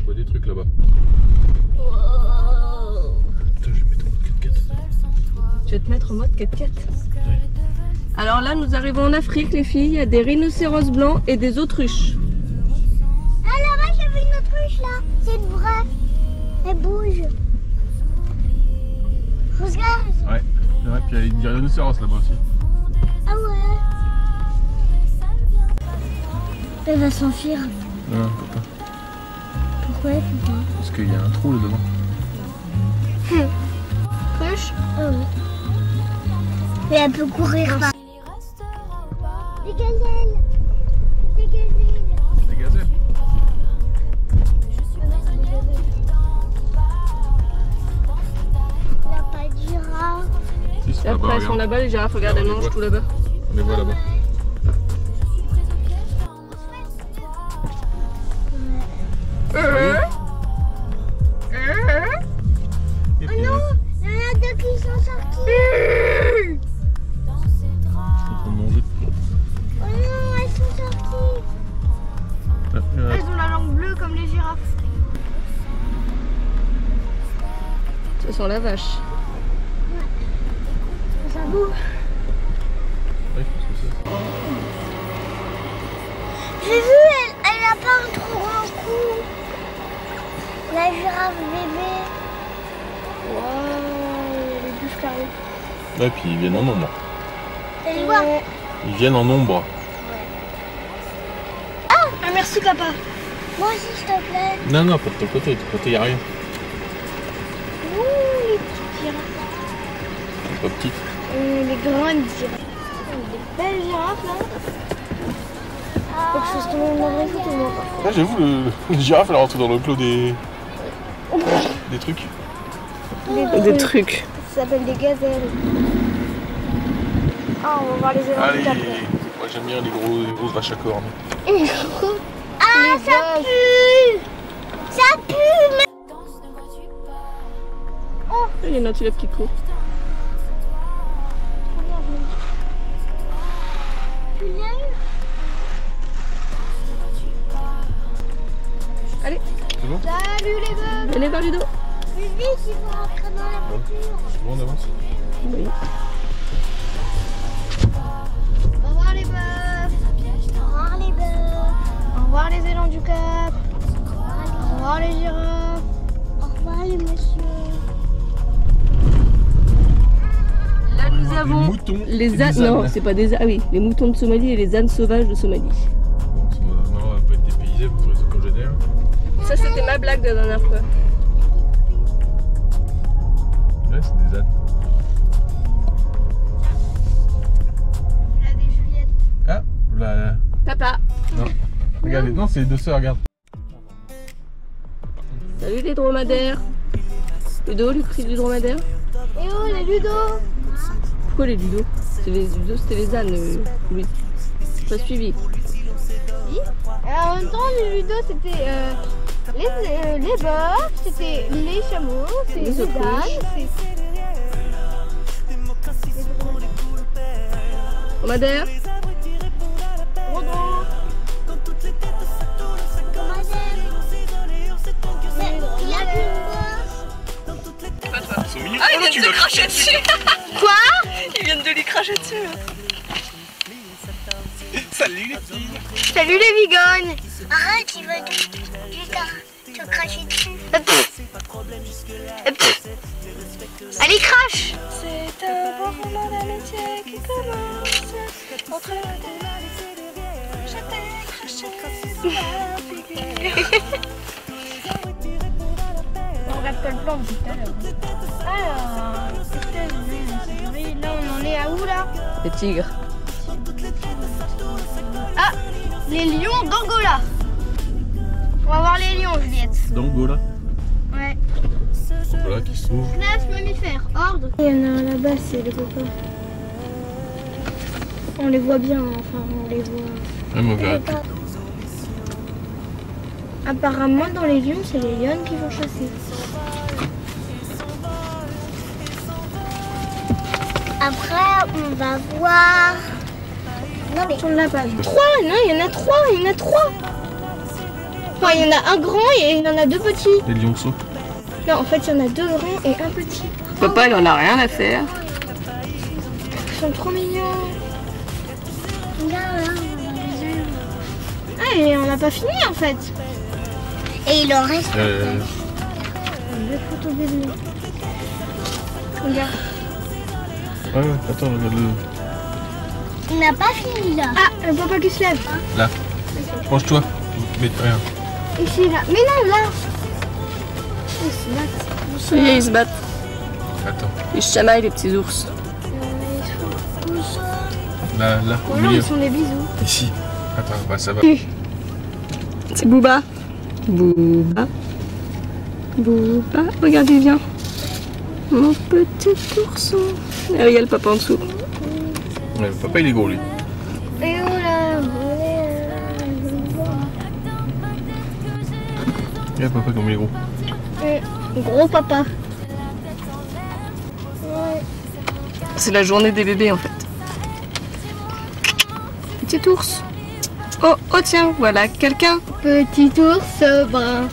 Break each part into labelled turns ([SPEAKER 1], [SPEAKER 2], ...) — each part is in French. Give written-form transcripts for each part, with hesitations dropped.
[SPEAKER 1] vois des trucs là-bas.
[SPEAKER 2] Wow.
[SPEAKER 1] Attends, je vais mettre en mode 4x4.
[SPEAKER 2] Tu vas te mettre en mode 4x4.
[SPEAKER 1] Ouais.
[SPEAKER 2] Alors là, nous arrivons en Afrique, les filles. Il y a des rhinocéros blancs et des autruches.
[SPEAKER 3] Ah là-bas, j'ai vu une autruche là. C'est une vraie. Elle bouge. Regarde.
[SPEAKER 1] Ouais, puis il y a des rhinocéros là-bas aussi.
[SPEAKER 3] Ah ouais. Elle va s'enfuir.
[SPEAKER 1] Non, pourquoi?
[SPEAKER 3] Pourquoi?
[SPEAKER 1] Parce qu'il y a un trou là devant.
[SPEAKER 3] Autruche. Ah ouais. Et elle peut courir. Des gazelles. Des gazelles.
[SPEAKER 1] Des gazelles.
[SPEAKER 3] Il n'y a pas de girafe.
[SPEAKER 1] Si, c'est
[SPEAKER 2] Et après, elles sont
[SPEAKER 1] regarde.
[SPEAKER 2] là-bas, les girafes. Regarde, elles mangent tout là-bas.
[SPEAKER 1] On les voit là-bas. Et puis,
[SPEAKER 3] Il y en a deux qui sont sortis.
[SPEAKER 1] ils sont en train de manger.
[SPEAKER 3] Oh non, elles sont sorties.
[SPEAKER 1] Ouais.
[SPEAKER 3] Elles ont la langue bleue comme les girafes.
[SPEAKER 2] Ça sent la vache.
[SPEAKER 3] Ça bouge.
[SPEAKER 1] Ouais, je pense que c'est ça.
[SPEAKER 3] J'ai vu, elle a pas un trop grand cou. La girafe bébé. Waouh, les bouches carrées.
[SPEAKER 1] Ouais, puis ils viennent en nombre.
[SPEAKER 3] Elle voit.
[SPEAKER 1] Ils viennent en nombre.
[SPEAKER 3] Ah, merci papa. Moi aussi, s'il te plaît.
[SPEAKER 1] Non, non, pas de ton côté. De ton côté, il n'y a rien.
[SPEAKER 3] Ouh, les petites girafes.
[SPEAKER 1] Pas petite.
[SPEAKER 3] Les grandes girafes. Des belles girafes là. Faut que je fasse tomber mon vraie photo, moi.
[SPEAKER 1] Là, j'avoue, le girafe, elle est rentrée dans le clos des trucs.
[SPEAKER 2] Des trucs.
[SPEAKER 3] Ça s'appelle des gazelles. Ah, on va voir les éléments
[SPEAKER 1] Allez,
[SPEAKER 3] après.
[SPEAKER 1] moi j'aime bien les grosses vaches à cornes.
[SPEAKER 3] Ah, ça pue. Ça pue.
[SPEAKER 2] Il y a une antilope qui court. Allez,
[SPEAKER 1] C'est bon?
[SPEAKER 3] Salut les bœufs.
[SPEAKER 2] venez vers Ludo.
[SPEAKER 3] Plus vite, il faut rentrer dans la voiture.
[SPEAKER 1] C'est bon, on avance?
[SPEAKER 2] Oui.
[SPEAKER 3] Au revoir les bœufs. Au revoir les bœufs. Au revoir les élans du Cap. Au revoir les girafes. Au revoir les messieurs.
[SPEAKER 2] Là, nous avons
[SPEAKER 1] moutons et
[SPEAKER 2] les
[SPEAKER 1] des
[SPEAKER 2] ânes. Non,
[SPEAKER 1] ânes.
[SPEAKER 2] c'est pas des ânes. Ah oui, les moutons de Somalie et les ânes sauvages de Somalie.
[SPEAKER 1] Bon, non, on va pas être dépaysés pour les congénères.
[SPEAKER 2] Ça, c'était ma blague de la dernière fois.
[SPEAKER 1] Ouais, c'est des ânes.
[SPEAKER 3] Là des Juliettes.
[SPEAKER 1] Ah, là.
[SPEAKER 2] Papa.
[SPEAKER 1] Non. Regardez, non, c'est les deux sœurs, regarde.
[SPEAKER 2] Salut les dromadaires. Ludo, le cri du dromadaire.
[SPEAKER 3] Et oh les ludos.
[SPEAKER 2] Pourquoi les ludos? C'est les ludos, c'était les ânes, oui. Pas suivi.
[SPEAKER 3] En même temps les ludos c'était les bœufs, c'était les chameaux, c'est
[SPEAKER 2] Les
[SPEAKER 3] les
[SPEAKER 2] autruches.
[SPEAKER 3] ânes, c'est...
[SPEAKER 2] Dromadaire.
[SPEAKER 3] Il a plus
[SPEAKER 1] Ils sont mignons.
[SPEAKER 2] Ah, ils viennent de cracher dessus.
[SPEAKER 3] Quoi?
[SPEAKER 2] Ils viennent de lui cracher dessus.
[SPEAKER 1] Salut les filles.
[SPEAKER 3] Salut les bigognes. Arrête, il va te cracher dessus. Allez, crache.
[SPEAKER 2] C'est un beau roman d'amitié qui commence entre deux. Je t'ai craché sur la figure.
[SPEAKER 3] On regarde pas le plan depuis tout à l'heure. Alors, là on en est à où là?
[SPEAKER 2] Les tigres.
[SPEAKER 3] Ah, les lions d'Angola. On va voir les lions, Juliette.
[SPEAKER 1] D'Angola.
[SPEAKER 3] Ouais.
[SPEAKER 1] Voilà qui se trouve.
[SPEAKER 3] Classe mammifère, ordre. Il y en a un là-bas, c'est les copains. On les voit bien, enfin on les voit.
[SPEAKER 1] Ouais, mais on verra.
[SPEAKER 3] Apparemment dans les lions, c'est les lionnes qui vont chasser. Après, on va voir... Non mais... Sur la page 3, non, il y en a 3, il y en a 3. Enfin, il y en a un grand et il y en a deux petits.
[SPEAKER 1] Les lionceaux.
[SPEAKER 3] Non, en fait, il y en a deux grands et un petit.
[SPEAKER 2] Papa, il en a rien à faire.
[SPEAKER 3] Ils sont trop mignons.
[SPEAKER 4] Regarde là,
[SPEAKER 3] Ah, et on n'a pas fini en fait.
[SPEAKER 4] et il en reste.
[SPEAKER 3] Des photos bébés. Regarde.
[SPEAKER 1] Ouais, attends, regarde-le.
[SPEAKER 4] On n'a pas fini là.
[SPEAKER 3] Ah, un papa qui se lève.
[SPEAKER 1] Là. Penche-toi. Mais rien.
[SPEAKER 3] Ici, là. Mais non, là. Ils se battent.
[SPEAKER 2] Ça y est, ils se battent.
[SPEAKER 1] Attends.
[SPEAKER 2] Ils se chamaillent, les petits ours.
[SPEAKER 1] Là, là, au
[SPEAKER 3] Voilà,
[SPEAKER 1] milieu.
[SPEAKER 3] ils sont des bisous.
[SPEAKER 1] Ici. Attends, bah ça va.
[SPEAKER 2] C'est Booba. Booba. Booba. Regarde, il vient. Mon petit ourson. Et regarde le papa en dessous.
[SPEAKER 1] Ouais, papa il est gros lui.
[SPEAKER 3] Et oh là,
[SPEAKER 1] Regarde papa comme il est gros.
[SPEAKER 3] gros papa.
[SPEAKER 2] C'est la journée des bébés en fait. Petit ours. Oh, oh tiens, voilà quelqu'un.
[SPEAKER 3] Petit ours brun.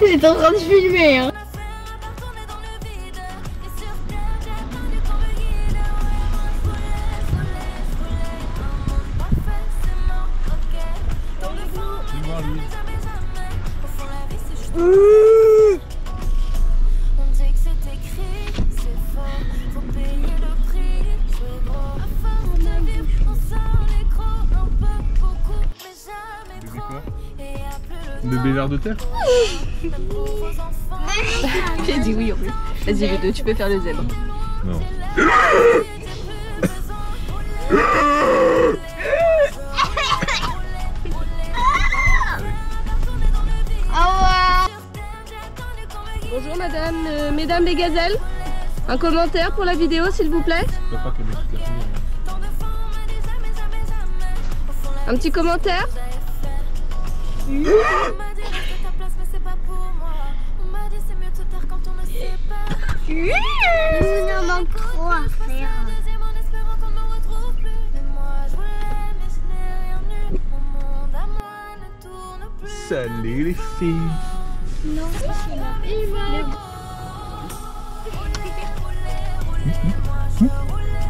[SPEAKER 3] J'étais en train de filmer. Hein.
[SPEAKER 5] On dit que c'est écrit, c'est faux. Faut payer le prix, c'est gros. À force de vivre, on sort les crocs. On peut beaucoup, mais jamais trop. Et y'a plus le
[SPEAKER 1] Bébé vers de terre.
[SPEAKER 5] temps, même pour vos enfants.
[SPEAKER 2] J'ai dit oui en plus. Vas-y les deux, tu peux faire le zèbre.
[SPEAKER 1] Non.
[SPEAKER 2] Bonjour madame, mesdames les gazelles. Un commentaire pour la vidéo s'il vous plaît.
[SPEAKER 1] Papa qui met toute la famille.
[SPEAKER 2] Un petit commentaire.
[SPEAKER 5] On m'a dit reste ta place, mais c'est pas pour moi. On m'a dit c'est mieux de se taire quand on ne sait pas.
[SPEAKER 4] Il nous en manque trop à faire.
[SPEAKER 5] Deuxième en espérant qu'on ne me retrouve plus. Mais moi je voulais, mais je n'ai rien eu. Mon monde à moi ne tourne plus.
[SPEAKER 1] Salut les filles.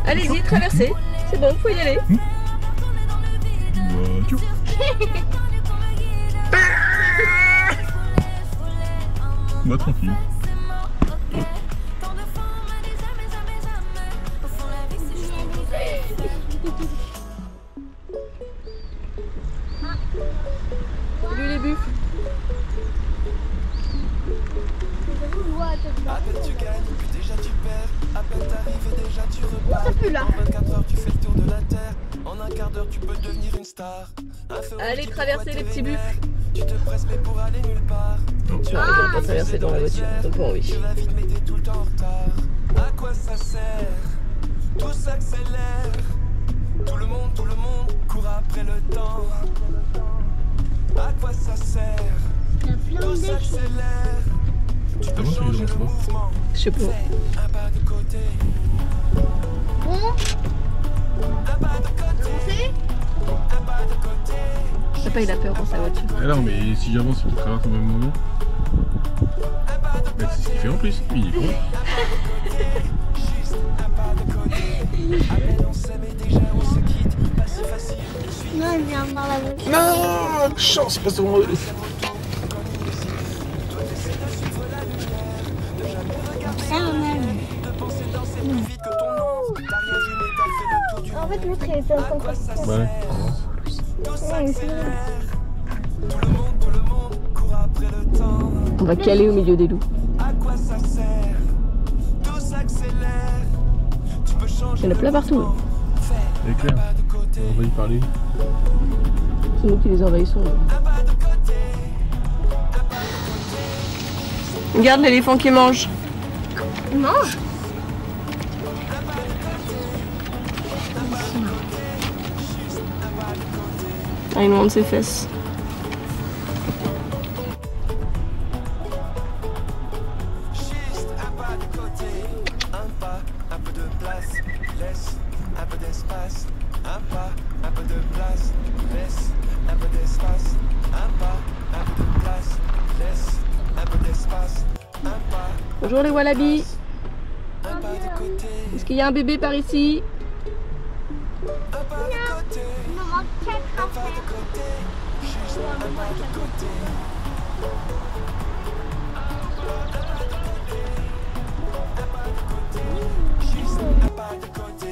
[SPEAKER 2] Allez-y, traversez. C'est bon, faut y aller.
[SPEAKER 1] Voiture. Bah tranquille.
[SPEAKER 2] Salut les buffles.
[SPEAKER 6] À peine tu gagnes, puis déjà tu perds. À peine t'arrives et déjà tu repars.
[SPEAKER 3] plus là.
[SPEAKER 6] En 24 heures tu fais le tour de la terre. En un quart d'heure tu peux devenir une star. Un feu rouge
[SPEAKER 2] Allez
[SPEAKER 6] qui
[SPEAKER 2] traverser
[SPEAKER 6] t'envoie
[SPEAKER 2] les
[SPEAKER 6] tes
[SPEAKER 2] petits
[SPEAKER 6] vénères.
[SPEAKER 2] buffles.
[SPEAKER 6] Tu te presses mais pour aller nulle part.
[SPEAKER 2] Non, ils veulent pas traverser dans la voiture, ils ont pas envie.
[SPEAKER 6] Tu vas vite mais t'es tout le temps en retard. À quoi ça sert? Tout s'accélère. Tout le monde court après le temps. À quoi ça sert? Tout s'accélère. Tu peux
[SPEAKER 1] Comment tu
[SPEAKER 6] changer
[SPEAKER 1] les
[SPEAKER 6] le
[SPEAKER 1] lances pas?
[SPEAKER 6] mouvement.
[SPEAKER 2] Je sais pas.
[SPEAKER 6] Fais un pas de côté. Un pas de côté. Un pas de côté.
[SPEAKER 2] Papa il a peur dans sa voiture.
[SPEAKER 1] Eh non mais si j'avance il traverse au même moment. Bah, c'est ce qu'il fait en plus. Il est con.
[SPEAKER 6] Juste un pas de côté. À peine on s'aime et déjà on se quitte. Pas si facile de suivre.
[SPEAKER 4] Non, il vient dans la voiture.
[SPEAKER 1] Non, chance, passe devant eux.
[SPEAKER 4] Ça, on aime.
[SPEAKER 6] De penser danser plus vite que ton ombre. T'as rien vu mais t'as fait le tour du
[SPEAKER 3] En fait, l'autre, il était en train de
[SPEAKER 6] quoi ça
[SPEAKER 3] faire.
[SPEAKER 1] Ouais.
[SPEAKER 6] Tout s'accélère. Tout le monde court après le temps.
[SPEAKER 2] On va caler au milieu des loups.
[SPEAKER 6] À quoi ça sert? Tout s'accélère. Tu peux changer.
[SPEAKER 2] Il y en a plein partout.
[SPEAKER 6] Fais
[SPEAKER 1] C'est clair.
[SPEAKER 6] un pas de côté.
[SPEAKER 1] On va y parler.
[SPEAKER 2] C'est nous qui les envahissons.
[SPEAKER 6] Un pas de côté.
[SPEAKER 2] Regarde l'éléphant qui mange.
[SPEAKER 3] Il mange.
[SPEAKER 2] Ah, il monte ses fesses.
[SPEAKER 6] Juste un pas de côté. Un pas, un peu de place. Laisse un peu d'espace. Un pas, un peu de place. Laisse un peu d'espace. Un
[SPEAKER 2] Bonjour les wallabies. Est-ce qu'il y a un bébé par ici?
[SPEAKER 4] Il me manque 4 à faire.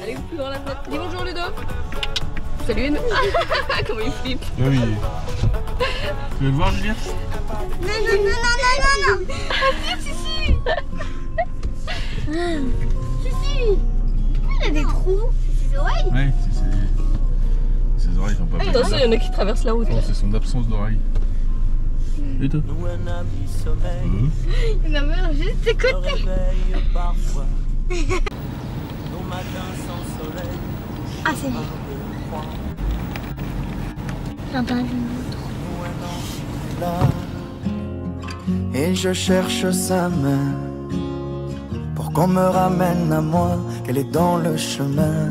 [SPEAKER 2] Allez, plus dans la tête. Dis bonjour Ludo. Salut Anne. Comment il flippe.
[SPEAKER 1] Ah oui. Tu veux le voir, Julien?
[SPEAKER 4] Non, non, non, non, non, non, non. Sissi, il a des trous. C'est ses oreilles.
[SPEAKER 1] Ouais, ses oreilles sont pas
[SPEAKER 2] Ah, attention, il y en a qui traversent la route.
[SPEAKER 1] Oh, c'est son absence d'oreille. Et toi?
[SPEAKER 6] Nous un ami sommeil,
[SPEAKER 4] Il a même juste ses
[SPEAKER 6] le
[SPEAKER 4] côtés.
[SPEAKER 6] réveil parfois. Nos matins sans soleil,
[SPEAKER 4] Ah, c'est bon. J'en parle d'une autre.
[SPEAKER 6] nous un an là. Et je cherche sa main pour qu'on me ramène à moi, qu'elle est dans le chemin.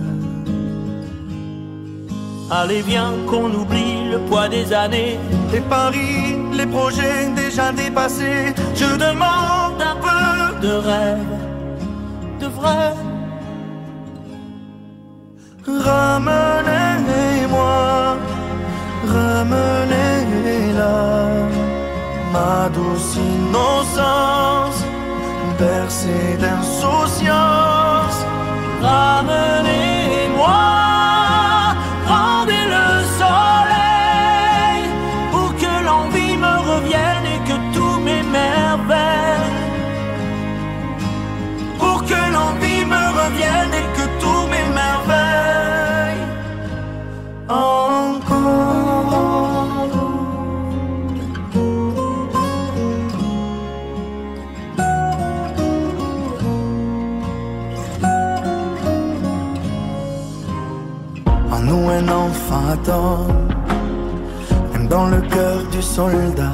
[SPEAKER 6] Allez viens qu'on oublie le poids des années, les paris, les projets déjà dépassés. Je demande un peu de rêve, de vrai. Ramenez-moi, ramenez-la, ma douce innocence, bercée d'insouciance. Ramenez-moi, rendez le soleil, pour que l'envie me revienne et que tous mes merveilles, pour que l'envie me revienne et que tous mes merveilles encore. En nous un enfant attend, même dans le cœur du soldat.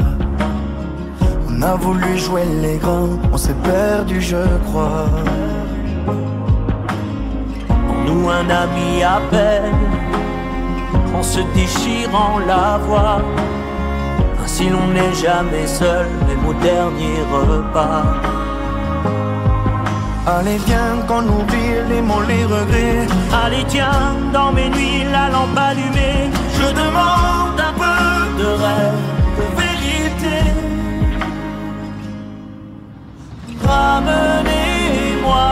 [SPEAKER 6] On a voulu jouer les grands, on s'est perdu je crois. En nous un ami appelle, en se déchirant la voix. Ainsi l'on n'est jamais seul, même au dernier repas. Allez viens qu'on oublie les mots, les regrets. Allez tiens, dans mes nuits la lampe allumée, je demande un peu de rêve, de vérité. Ramenez-moi,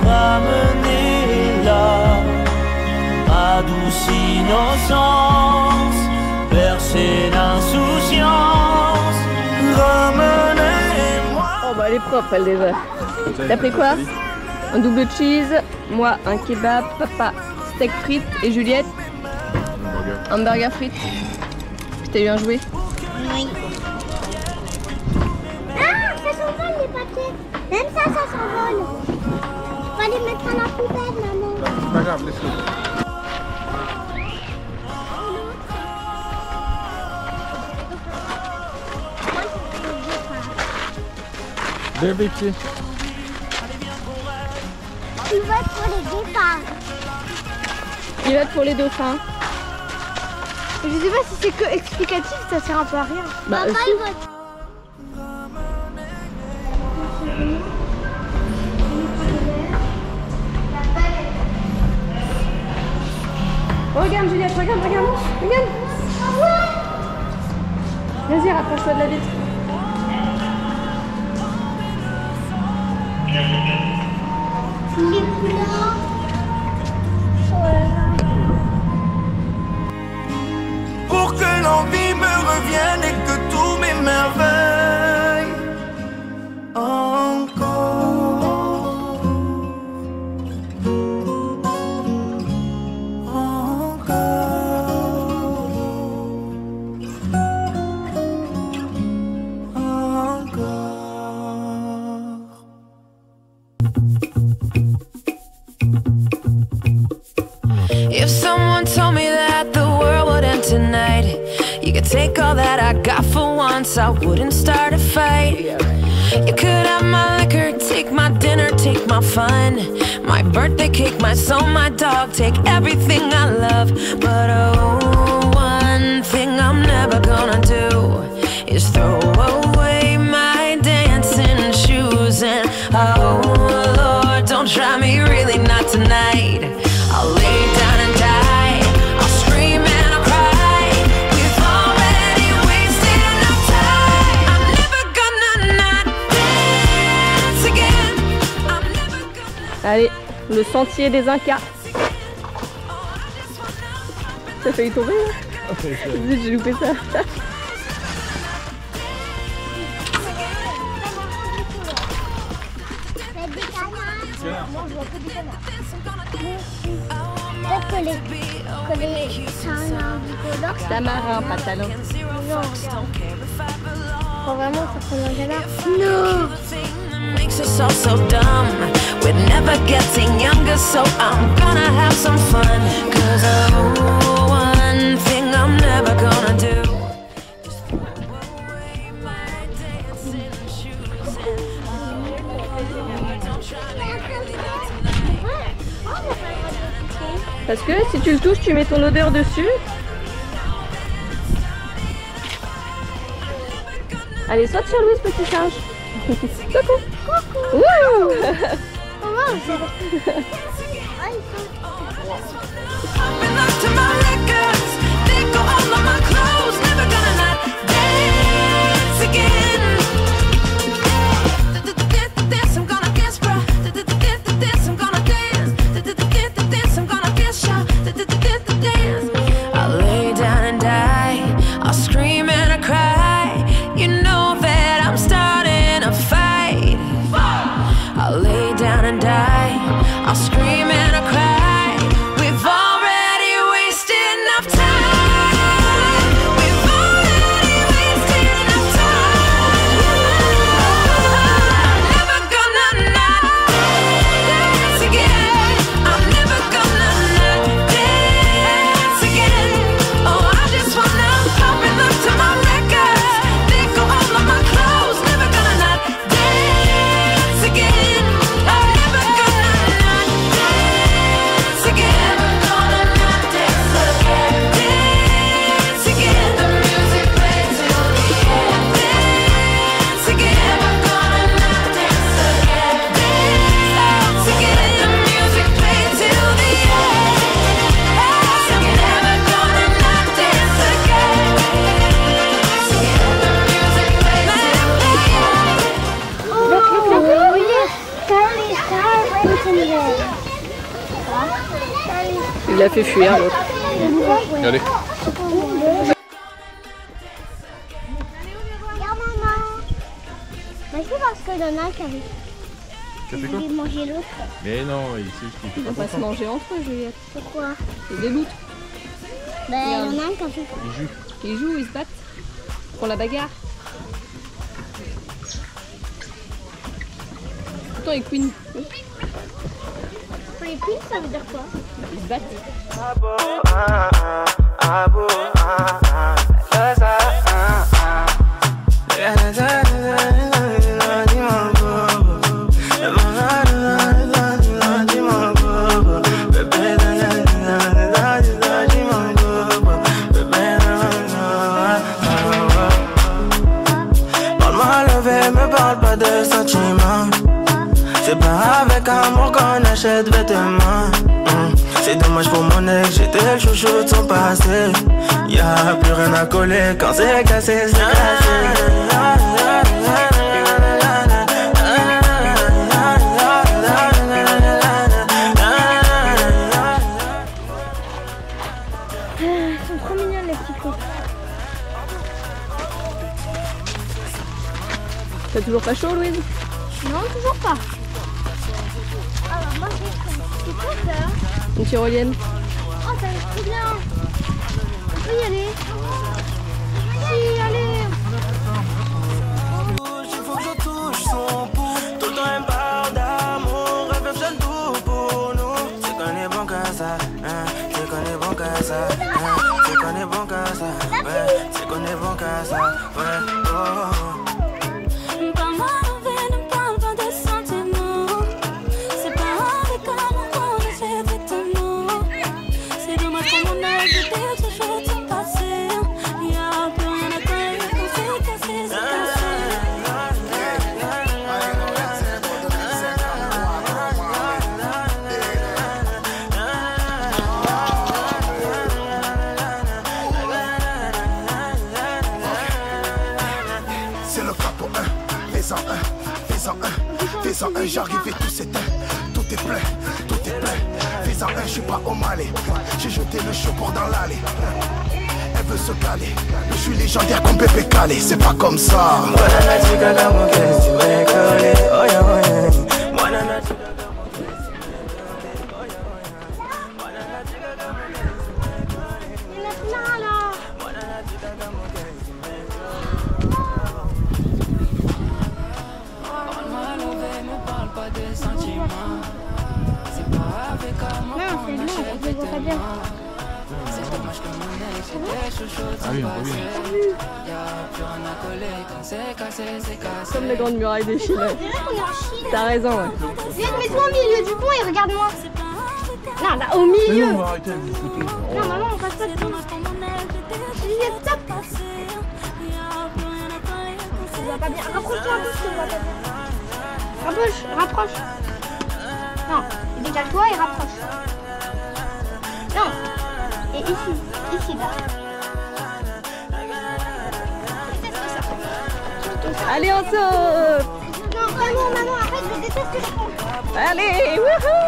[SPEAKER 6] ramenez-la, ma douce innocence, bercée d'insouciance. Ramenez-moi.
[SPEAKER 2] Oh bah elle est propre elle déjà. T'as pris quoi? Un double cheese, moi un kebab, papa steak frites et Juliette hamburger frites. T'as eu un jouet?
[SPEAKER 4] Oui. Ah, ça s'envole les papiers. Même ça s'envole. Faut les mettre à la poubelle, maman.
[SPEAKER 1] C'est pas grave, laisse-le. Lève les pieds.
[SPEAKER 4] Il vote pour les départs.
[SPEAKER 2] Il va pour les dauphins.
[SPEAKER 3] Je sais pas si c'est que explicatif, ça sert un peu à rien.
[SPEAKER 2] Bah,
[SPEAKER 4] Papa,
[SPEAKER 2] si.
[SPEAKER 4] il vote.
[SPEAKER 2] Oh, regarde Juliette, regarde. Vas-y, rapproche-toi de la vitre.
[SPEAKER 4] Les couleurs.
[SPEAKER 6] Pour que l'envie me revienne et que tous mes merveilles encore,
[SPEAKER 5] If someone told me that the world would end tonight, you could take all that I got for once, I wouldn't start a fight. You could have my liquor, take my dinner, take my fun, my birthday cake, my soul, my dog, take everything I love. But oh, one thing I'm never gonna do is throw away my dancing shoes.
[SPEAKER 2] Allez, le sentier des Incas. T'as failli tomber là? Zut, j'ai loupé ça.
[SPEAKER 4] Peut-être que les
[SPEAKER 2] Tamarin, pas talent.
[SPEAKER 4] Non. Faut vraiment ça prend un canard. Non.
[SPEAKER 5] Makes us all so dumb. We're never getting younger, so I'm gonna have some fun. Cause one thing I'm never gonna do. Just throw away my dancing shoes and don't try to really tonight.
[SPEAKER 2] Parce que si tu le touches, tu mets ton odeur dessus. Allez, saute sur Louise, petit singe. Coucou. Coucou.
[SPEAKER 5] Popping up to my records, they go all on my clothes. Never gonna not dance again. Dance, I'm gonna dance, bro. Dance, I'm gonna dance. Dance, I'm gonna dance, y'all. Dance. I'll lay down and die. I'll scream and I cry. You know that I'm starting a fight. I'll lay down and die. I'll scream and I cry. We've already wasted enough time. We've already wasted enough time. I'm never gonna not dance again. I'm never gonna not dance again. Oh, I just wanna pop and look to my records. They go all on my clothes. Never gonna not dance again. I'm never gonna not dance again. Never gonna not dance again. Dance again. The music plays till the end. Dance again. Never gonna not dance again. Dance again. The music plays till the end. I'm never gonna not dance again. Dance again. The music plays till the end.
[SPEAKER 4] Oh, Charlie Star there.
[SPEAKER 2] Il l'a fait fuir l'autre.
[SPEAKER 1] Allez.
[SPEAKER 4] Regarde maman. Mais c'est parce que le nain qui avait
[SPEAKER 1] T'as fait quoi?
[SPEAKER 4] voulu manger l'autre.
[SPEAKER 1] Mais non, il sait ce qu'il
[SPEAKER 2] Ils vont pas se manger entre eux, Juliette.
[SPEAKER 4] Pourquoi?
[SPEAKER 2] C'est des loutres.
[SPEAKER 4] Ben, il y en a un qui a fait.
[SPEAKER 1] Il joue.
[SPEAKER 2] Ils jouent, ils se battent. Pour la bagarre. Pourtant, ils queen.
[SPEAKER 4] Pour les queens, ça veut dire quoi?
[SPEAKER 2] Ils se battent.
[SPEAKER 6] Parle-moi levé, me parle pas de sentiments. C'est pas avec amour qu'on achète vêtements. C'est dommage pour mon ex, j'étais le chouchou de son passé. Y'a plus rien à coller quand c'est cassé, c'est cassé.
[SPEAKER 4] Ils sont trop mignons les petits coups.
[SPEAKER 2] T'as toujours pas chaud, Louise?
[SPEAKER 4] Non, toujours pas. Alors moi c'est quoi ça?
[SPEAKER 2] Une tyrolienne.
[SPEAKER 4] Oh ça va être trop bien. On peut y aller. Si, allez.
[SPEAKER 6] Il faut que je touche son pouls. Tout le temps elle me parle d'amour. Elle veut faire tout pour nous. C'est qu'on est bon qu'à ça, hein. C'est qu'on est bon qu'à ça, hein. C'est qu'on est bon qu'à ça, ouais. C'est qu'on est bon qu'à ça, ouais. Oh.
[SPEAKER 5] Parle-moi envers, ne parle pas de sentiments. C'est pas avec amour qu'on achète vêtements. C'est dommage pour mon âge, j'étais toujours de son passé. Y'a plus rien à coller quand c'est cassé, c'est cassé.
[SPEAKER 7] C'est le capo 1, fais-en un, fais-en un, fais-en un, j'arrive et tout s'éteint. Tout est plein, tout est plein. Fais en un, je suis pas au Mali. J'ai jeté le chapeau dans l'allée. Elle veut se caler. Je suis légendaire comme bébé calé, c'est pas comme ça.
[SPEAKER 1] Ah oui, on revient.
[SPEAKER 2] Comme les grandes murailles de Chine. T'as raison, ouais.
[SPEAKER 3] Viens, mets-toi au milieu du pont et regarde-moi. Non, là, au milieu.
[SPEAKER 1] Mais non, on va arrêter avec des photos.
[SPEAKER 3] Non, maman, on passe pas de temps. Juliette, stop. Tu vois pas bien. Rapproche-toi un peu, tu vois pas bien. Rapproche. Non, décale-toi et rapproche. Non. Et ici, là.
[SPEAKER 2] Allez, on saute.
[SPEAKER 3] Non, maman, arrête, je déteste que je prends.
[SPEAKER 2] Allez, wouhou.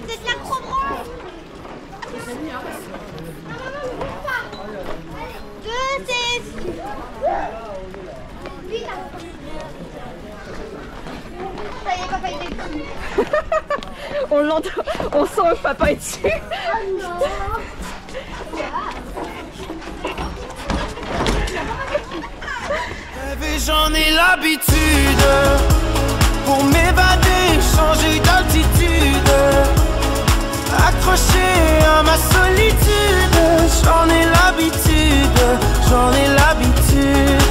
[SPEAKER 3] C'est de l'acrobranche. Ça y est, papa il est dessus.
[SPEAKER 2] On l'entend, on sent que papa est dessus.
[SPEAKER 3] Oh non.
[SPEAKER 6] Et j'en ai l'habitude. Pour m'évader, changer d'altitude, accroché à ma solitude. J'en ai l'habitude, j'en ai l'habitude.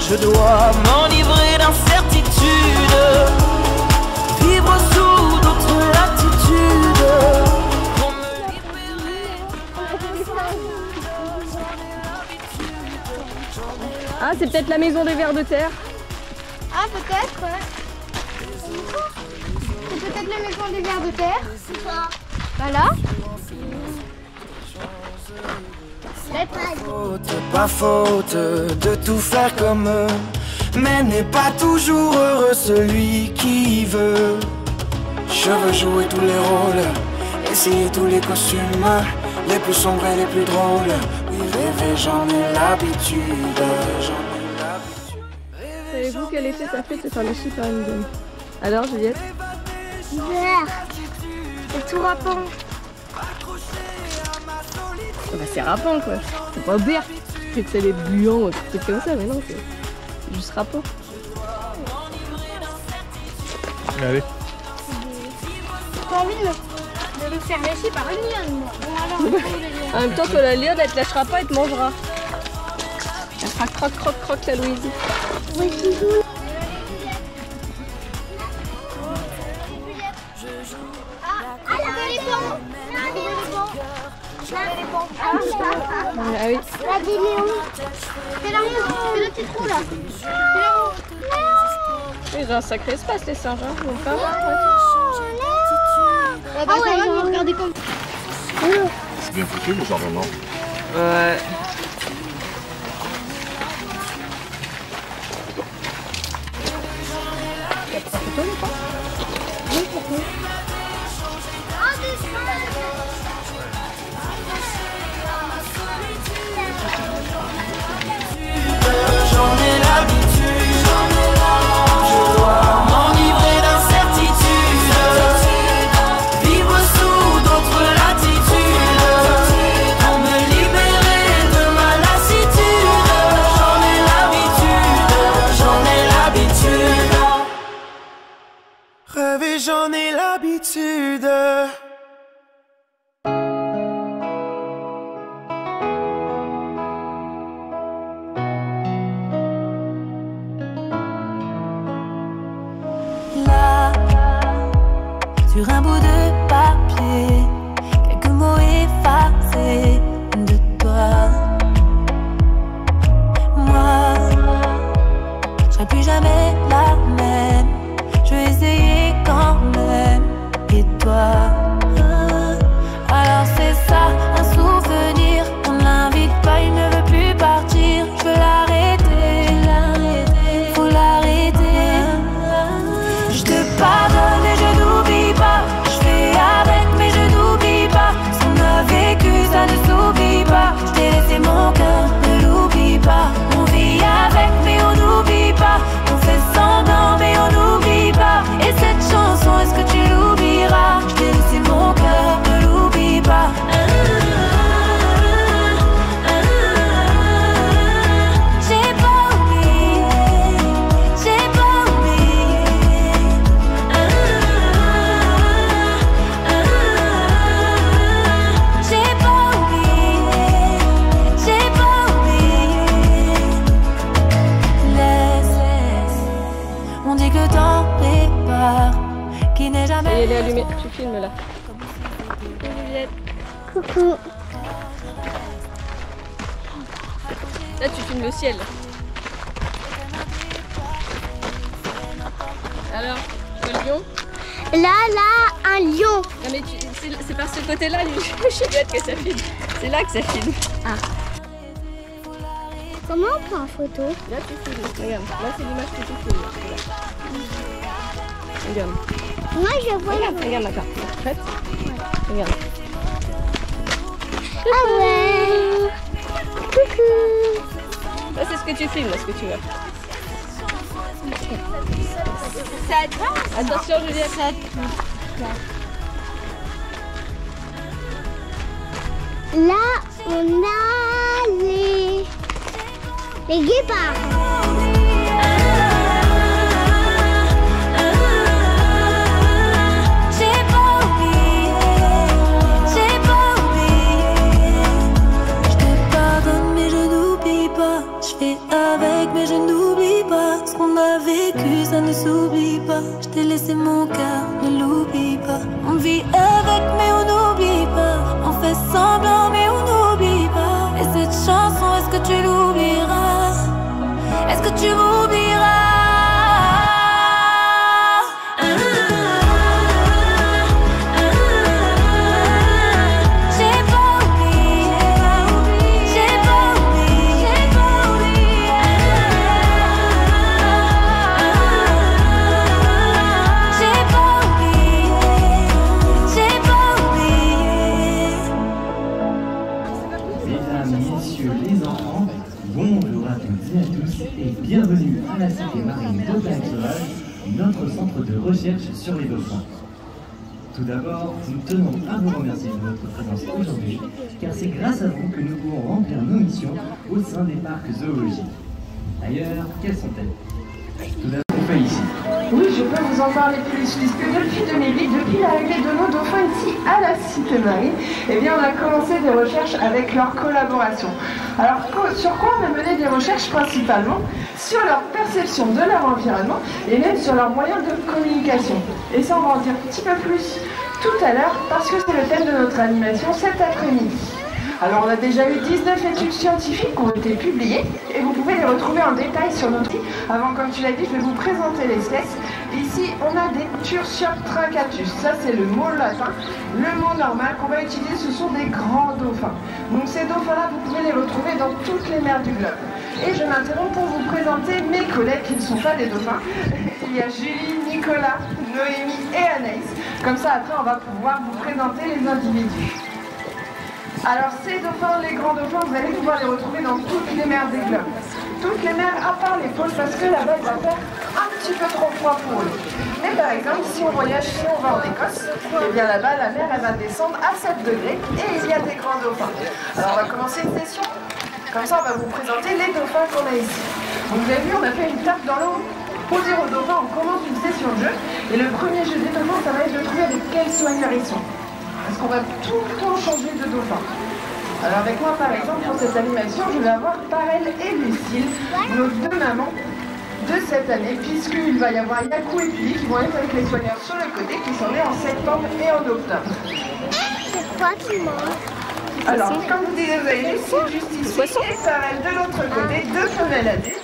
[SPEAKER 6] Je dois m'enivrer d'incertitude, vivre sous d'autres latitudes. Pour me libérer.
[SPEAKER 2] Ah, c'est peut-être la maison des vers de terre.
[SPEAKER 3] Ah, peut-être, ouais. C'est peut-être la maison des vers de terre. C'est ça. Voilà.
[SPEAKER 6] Pas faute de tout faire comme eux, mais n'est pas toujours heureux celui qui veut. Je veux jouer tous les rôles, essayer tous les costumes, les plus sombres et les plus drôles. Oui, rêver, j'en ai l'habitude,
[SPEAKER 2] Savez-vous quel effet ça fait de se faire lécher par une gomme? Alors, Juliette?
[SPEAKER 3] C'est tout râpant.
[SPEAKER 2] Bah, c'est râpant quoi. C'est pas vert. C'est que c'est les buants ou des trucs comme ça, mais non, c'est juste râpant.
[SPEAKER 1] Allez.
[SPEAKER 3] J'ai envie de le faire lécher par une lionne, moi. Bon, alors,
[SPEAKER 2] En même temps que la lionne, elle te lâchera pas et te mangera. Elle fera croque, croque, croque la Louise.
[SPEAKER 3] oui, Ah, la l'éléphant.
[SPEAKER 2] Ah oui.
[SPEAKER 3] La Léon. C'est la honte. C'est le petit trou là.
[SPEAKER 2] Ils ont un sacré espace les singes, hein. Ils vont pas avoir.
[SPEAKER 3] Ah bah ça va, vous regardez comme.
[SPEAKER 1] C'est bien foutu le jardin, non?
[SPEAKER 6] Ouais. J'en ai l'habitude, je dois m'enivrer d'incertitude, vivre sous d'autres latitudes, pour me libérer de ma lassitude. J'en ai l'habitude, j'en ai l'habitude. Rêver, j'en ai l'habitude.
[SPEAKER 5] Là, sur un bout de papier, quelques mots effacés de toi.
[SPEAKER 2] allumé, tu filmes là. Coucou Juliette.
[SPEAKER 4] Coucou.
[SPEAKER 2] Là tu filmes le ciel. Alors, tu vois le lion?
[SPEAKER 4] Là, un lion.
[SPEAKER 2] Non mais c'est par ce côté-là, Juliette, que ça filme. C'est là que ça filme.
[SPEAKER 4] Ah. Comment on prend en photo?
[SPEAKER 2] Là tu filmes, regarde. Là c'est l'image que tu filmes. Regarde.
[SPEAKER 4] Moi je vois
[SPEAKER 2] Regarde, regarde la carte. Prête? Regarde.
[SPEAKER 4] Ah ouais. Coucou.
[SPEAKER 2] Là c'est ce que tu filmes, là ce que tu vois. Attention Juliette.
[SPEAKER 4] Là, on a les guépards.
[SPEAKER 5] Mais je n'oublie pas ce qu'on a vécu, ça ne s'oublie pas. Je t'ai laissé mon cœur, ne l'oublie pas. On vit avec mais on n'oublie pas. On fait semblant mais on n'oublie pas. Et cette chanson, est-ce que tu l'oublieras? Est-ce que tu m'oublieras?
[SPEAKER 8] Bienvenue à la Cité marine d'Aubagne-Sauvage, notre centre de recherche sur les dauphins. Tout d'abord, nous tenons à vous remercier de votre présence aujourd'hui, car c'est grâce à vous que nous pouvons remplir nos missions au sein des parcs zoologiques. D'ailleurs, quelles sont-elles? Tout d'abord, on fait ici.
[SPEAKER 9] Oui, je peux vous en parler plus, puisque depuis 2008, depuis l'arrivée de nos dauphins ici à la Cité marine, eh bien on a commencé des recherches avec leur collaboration. Alors, sur quoi on a mené des recherches principalement? Sur leur perception de leur environnement et même sur leurs moyens de communication. Et ça, on va en dire un petit peu plus tout à l'heure, parce que c'est le thème de notre animation cet après-midi. Alors, on a déjà eu 19 études scientifiques qui ont été publiées et vous pouvez les retrouver en détail sur notre site. Avant, comme tu l'as dit, je vais vous présenter l'espèce. Ici, on a des Tursiops Ça, c'est le mot latin. Le mot normal qu'on va utiliser, ce sont des grands dauphins. Donc, ces dauphins-là, vous pouvez les retrouver dans toutes les mers du globe. Et je m'interromps pour vous présenter mes collègues qui ne sont pas des dauphins. Il y a Julie, Nicolas, Noémie et Anaïs. Comme ça, après, on va pouvoir vous présenter les individus. Alors ces dauphins, les grands dauphins, vous allez pouvoir les retrouver dans toutes les mers des globes. Toutes les mers à part les pôles, parce que là-bas il va faire un petit peu trop froid pour eux. Mais par exemple, si on voyage, si on va en Écosse, et bien là-bas la mer elle va descendre à 7 degrés et il y a des grands dauphins. Alors on va commencer une session. Comme ça on va vous présenter les dauphins qu'on a ici. Donc vous avez vu, on a fait une tape dans l'eau. Pour dire aux dauphins, on commence une session de jeu. Et le premier jeu des dauphins, ça va être de trouver avec quels soigneurs ils sont. Parce qu'on va tout le temps changer de dauphin. Alors avec moi par exemple pour cette animation, je vais avoir Parel et Lucille, nos deux mamans de cette année, puisqu'il va y avoir Yakou et Pili qui vont être avec les soigneurs sur le côté, qui sont nés en septembre et en octobre.
[SPEAKER 4] C'est quoi qui mange?
[SPEAKER 9] Alors comme vous disiez, vous avez Lucille juste ici et Parel de l'autre côté, deux femelles adultes.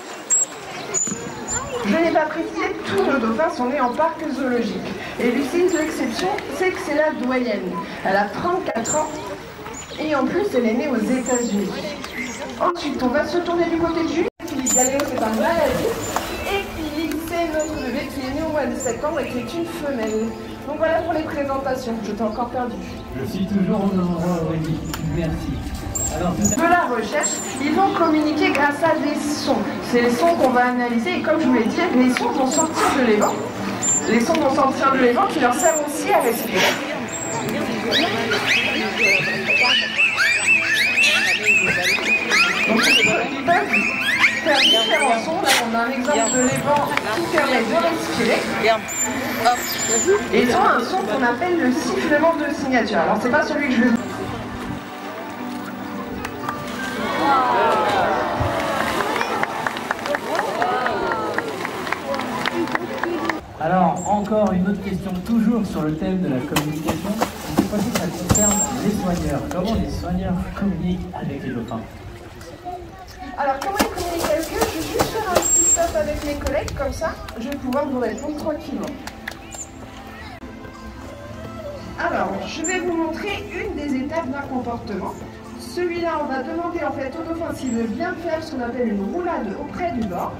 [SPEAKER 9] Je n'ai pas précisé, tous nos dauphins sont nés en parc zoologique. Et Lucille, l'exception, c'est que c'est la doyenne. Elle a 34 ans et en plus, elle est née aux États-Unis. Ensuite, on va se tourner du côté de Julie. Philippe Galéo, c'est un mâle adulte. Et Philippe, c'est notre bébé qui est né au mois de septembre et qui est une femelle. Donc voilà pour les présentations. Je t'ai encore perdu.
[SPEAKER 8] Je suis toujours en endroit, Aurélie. Merci. Alors,
[SPEAKER 9] de la recherche, ils vont communiquer grâce à des sons. C'est les sons qu'on va analyser et comme je vous l'ai dit, les sons vont sortir de l'évent. Les sons vont sortir de l'évent qui leur servent aussi à respirer. Donc ils peuvent faire différents sons. Là on a un exemple de l'évent qui permet de respirer. Et ils ont un son qu'on appelle le sifflement de signature. Alors c'est pas celui que je vais vous.
[SPEAKER 8] Alors, encore une autre question, toujours sur le thème de la communication. Cette fois-ci, ça concerne les soigneurs. Comment les soigneurs communiquent avec les dauphins?
[SPEAKER 9] Alors, comment ils communiquent avec eux? Je vais juste faire un petit stop avec mes collègues, comme ça, je vais pouvoir vous répondre tranquillement. Alors, je vais vous montrer une des étapes d'un comportement. Celui-là, on va demander en fait au dauphin s'il veut bien faire ce qu'on appelle une roulade auprès du bord.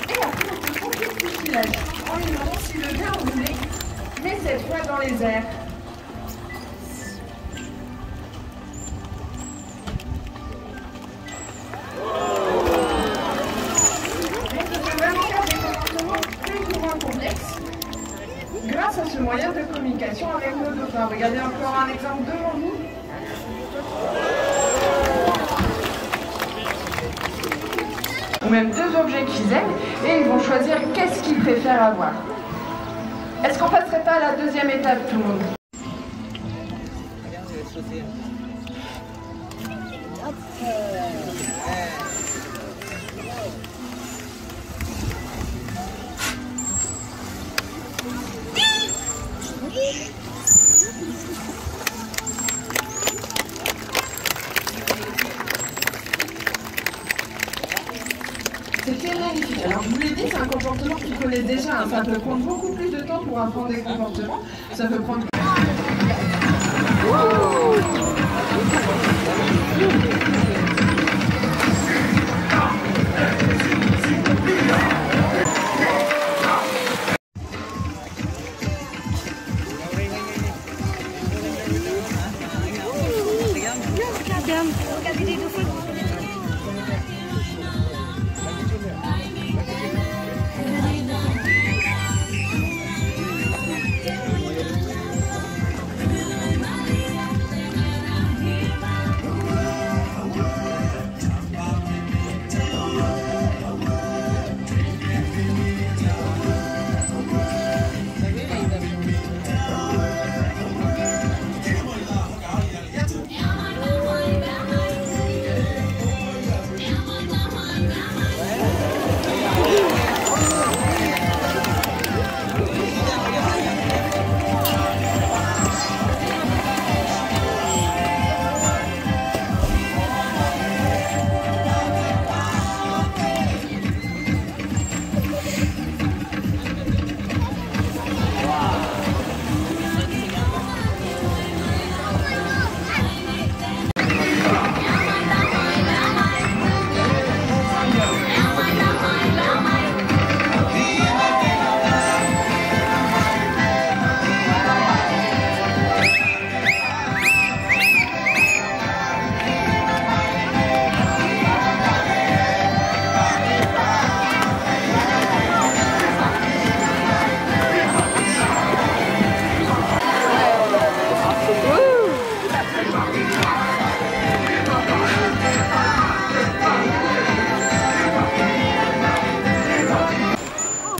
[SPEAKER 9] Et après, on peut compter le filage en lui demandant s'il veut bien rouler, mais cette fois dans les airs. Grâce à ce moyen de communication avec nos dauphins. Regardez encore un exemple devant nous. Ou même deux objets qu'ils aiment et ils vont choisir qu'est-ce qu'ils préfèrent avoir. Est-ce qu'on passerait pas à la deuxième étape, tout le monde? C'était magnifique. Alors je vous l'ai dit, c'est un comportement qu'il connaît déjà. Ça peut prendre beaucoup plus de temps pour apprendre des comportements. Ça peut prendre...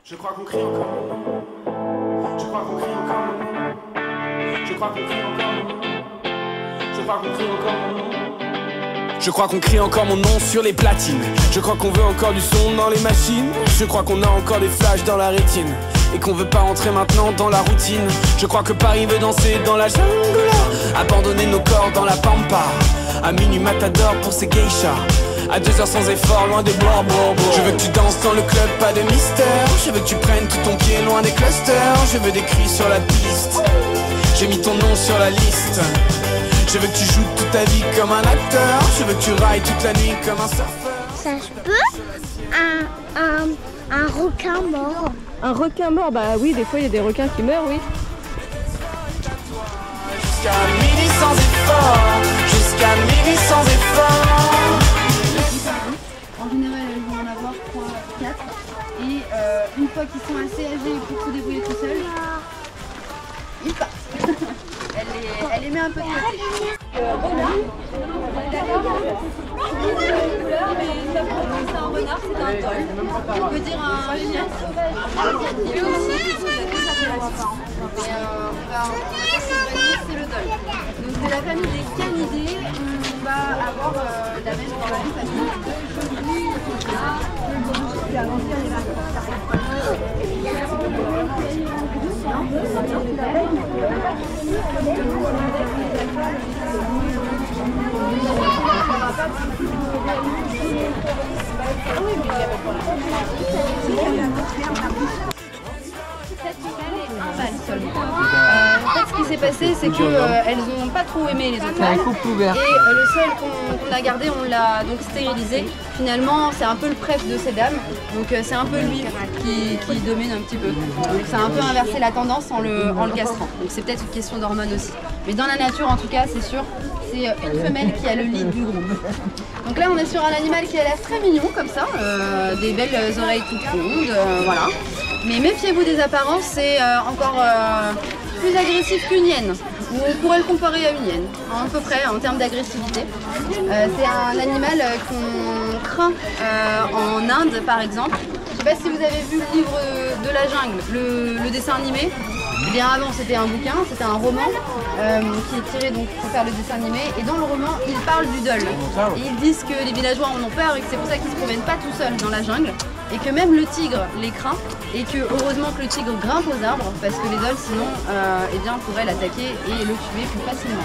[SPEAKER 6] Je crois qu'on crie encore mon nom. Je crois qu'on crie encore mon nom. Je crois qu'on crie encore mon nom. Je crois qu'on crie encore mon nom. Je crois qu'on crie encore mon nom sur les platines. Je crois qu'on veut encore du son dans les machines. Je crois qu'on a encore des flashs dans la rétine et qu'on veut pas rentrer maintenant dans la routine. Je crois que Paris veut danser dans la jungle, abandonner nos corps dans la pampa. À minuit matador pour ces geishas, à 2 heures sans effort, loin des bois. Je veux que tu danses dans le club, pas de mystère. Je veux que tu prennes tout ton pied loin des clusters. Je veux des cris sur la piste. J'ai mis ton nom sur la liste. Je veux que tu joues toute ta vie comme un acteur. Je veux que tu railles toute la nuit comme un surfeur.
[SPEAKER 4] Ça se peut? Un requin mort.
[SPEAKER 2] Un requin mort? Bah oui, des fois il y a des requins qui meurent, oui.
[SPEAKER 6] Jusqu'à midi sans effort. Jusqu'à midi sans effort.
[SPEAKER 10] En général, elles vont en avoir 3, 4. Et une fois qu'ils sont assez âgés pour se débrouiller tout seuls, ils partent. Elle les met un peu de côté. renard, c'est un dol. On peut dire un chien sauvage. Il est aussi ça fait la différence. Et c'est le dol. Donc de la famille des canidés, on va avoir la même dans la même famille. En fait, ce qui s'est passé, c'est qu'elles n'ont pas trop aimé les autres mâles. Et le seul qu'on a gardé, on l'a donc stérilisé. Finalement, c'est un peu le préf de ces dames. Donc c'est un peu lui qui domine un petit peu. Donc ça a un peu inversé la tendance en le castrant. Donc c'est peut-être une question d'hormones aussi. Mais dans la nature, en tout cas, c'est sûr, c'est une femelle qui a le lead du groupe. Donc là, on est sur un animal qui a l'air très mignon, comme ça. Des belles oreilles toutes rondes, voilà. Mais méfiez-vous des apparences, c'est encore plus agressif qu'une hyène. Ou on pourrait le comparer à une hyène, à peu près en termes d'agressivité. C'est un animal qu'on craint en Inde, par exemple. Je ne sais pas si vous avez vu le livre de la jungle, le dessin animé. Bien avant, c'était un bouquin, c'était un roman qui est tiré donc pour faire le dessin animé. Et dans le roman, ils parlent du dol. Et ils disent que les villageois en ont peur et que c'est pour ça qu'ils ne se promènent pas tout seuls dans la jungle. Et que même le tigre les craint. Et que heureusement que le tigre grimpe aux arbres parce que les dols sinon eh bien, pourraient l'attaquer et le tuer plus facilement.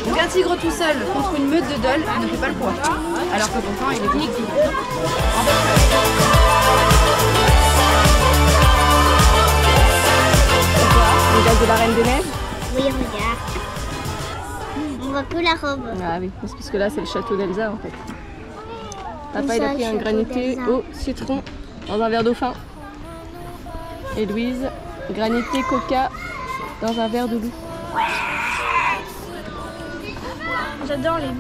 [SPEAKER 10] Donc un tigre tout seul contre une meute de dols ne fait pas le poids. Alors que pourtant il est beaucoup plus gros.
[SPEAKER 2] Le gaz de la Reine des Neiges?
[SPEAKER 4] Oui, regarde. On voit que la robe.
[SPEAKER 2] Ah oui, parce que là c'est le château d'Elsa en fait. Papa il a pris un granité au citron dans un verre d'eau fin. Et Louise, granité coca dans un verre de loup.
[SPEAKER 3] J'adore les loups.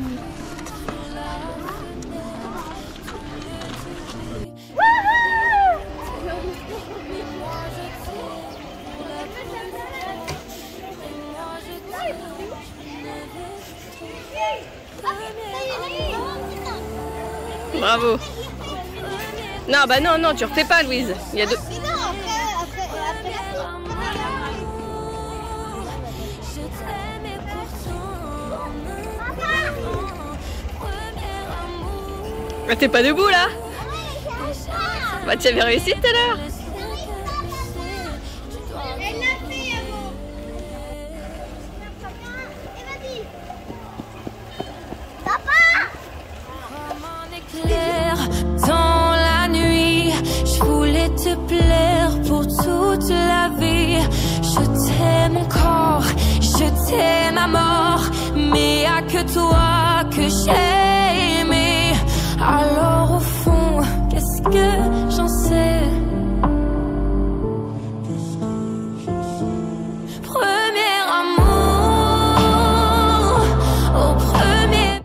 [SPEAKER 2] Bravo. Non, bah non, non, tu refais pas Louise. Il y a deux... Ah, t'es pas debout là? Bah tu avais réussi tout à l'heure.
[SPEAKER 5] Dans la nuit, je voulais te plaire pour toute la vie. Je t'aime encore, je t'aime à mort, mais y'a que toi que j'ai aimé. Alors au fond, qu'est-ce que j'en sais? Premier amour, au premier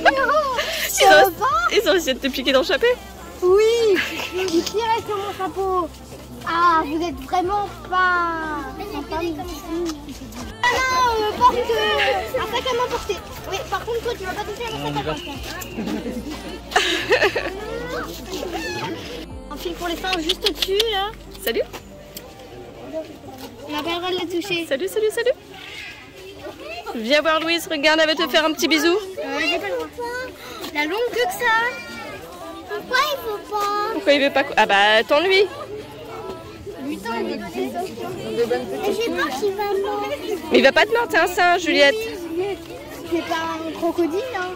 [SPEAKER 5] baiser.
[SPEAKER 2] Ils ont essayé de te piquer dans le chapeau?
[SPEAKER 4] Oui, il tirait sur mon chapeau. Ah, vous êtes vraiment pas... Ah non, porte un sac à main porté. Oui, par contre, toi, tu vas pas toucher à mon sac à main. Un fil pour les seins juste au-dessus, là.
[SPEAKER 2] Salut.
[SPEAKER 4] On n'a pas le droit de le toucher.
[SPEAKER 2] Salut, salut, salut. Viens voir Louise, regarde, elle va te faire un petit bisou.
[SPEAKER 4] J'ai pas le droit. La longue queue que ça. Pourquoi il faut pas?
[SPEAKER 2] Pourquoi il veut pas? Ah bah, attends-lui.
[SPEAKER 4] Putain, il veut toucher ça. Mais j'ai peur qu'il va mordre.
[SPEAKER 2] Mais il va pas te mordre, c'est un singe, Juliette.
[SPEAKER 4] C'est pas un crocodile, hein.